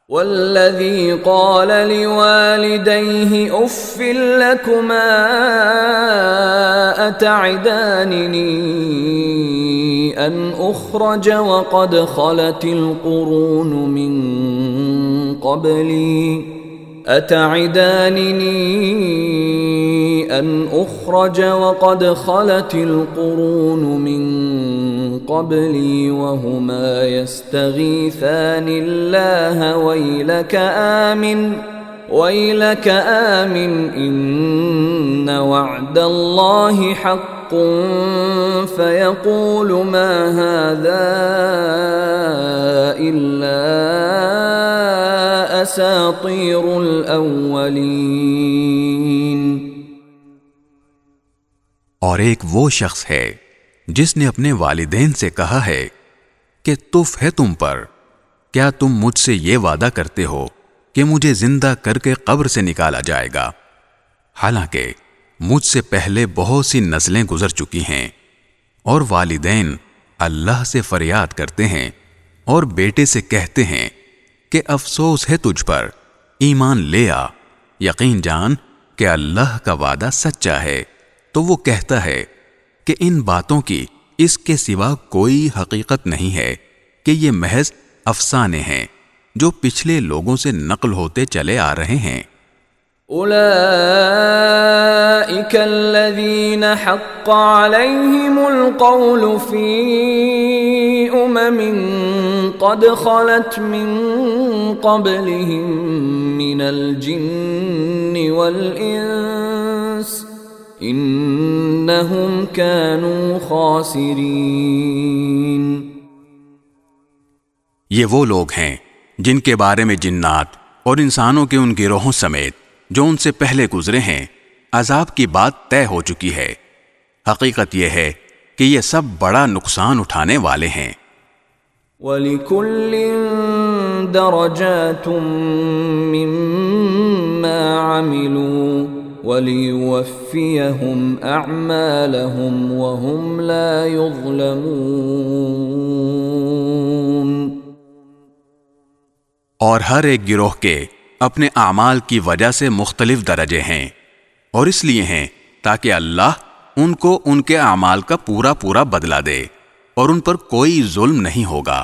والذي قال لوالديه اف لكما اتعدانني ان اخرج وقد خلت القرون من قبلي وهما يستغيثان الله ويلك آمن إن وعد الله حق فيقول ما هذا إلا أساطير الأولين۔ اور ایک وہ شخص ہے جس نے اپنے والدین سے کہا ہے کہ تف ہے تم پر، کیا تم مجھ سے یہ وعدہ کرتے ہو کہ مجھے زندہ کر کے قبر سے نکالا جائے گا؟ حالانکہ مجھ سے پہلے بہت سی نسلیں گزر چکی ہیں، اور والدین اللہ سے فریاد کرتے ہیں اور بیٹے سے کہتے ہیں کہ افسوس ہے تجھ پر، ایمان لے آ، یقین جان کہ اللہ کا وعدہ سچا ہے۔ تو وہ کہتا ہے کہ ان باتوں کی اس کے سوا کوئی حقیقت نہیں ہے کہ یہ محض افسانے ہیں جو پچھلے لوگوں سے نقل ہوتے چلے آ رہے ہیں۔ اولئک الذین حق علیہم القول فی قد خلت من قبلهم من الجن والانس انہم كانوا خاسرین۔ یہ وہ لوگ ہیں جن کے بارے میں جنات اور انسانوں کے ان گروہوں سمیت جو ان سے پہلے گزرے ہیں عذاب کی بات طے ہو چکی ہے۔ حقیقت یہ ہے کہ یہ سب بڑا نقصان اٹھانے والے ہیں۔ وَلِكُلٍّ دَرَجَاتٌ مِّمَّا عَمِلُوا وَلِيُوَفِّيَهُمْ أَعْمَالَهُمْ وَهُمْ لَا يُظْلَمُونَ۔ اور ہر ایک گروہ کے اپنے اعمال کی وجہ سے مختلف درجے ہیں، اور اس لیے ہیں تاکہ اللہ ان کو ان کے اعمال کا پورا بدلہ دے، اور ان پر کوئی ظلم نہیں ہوگا۔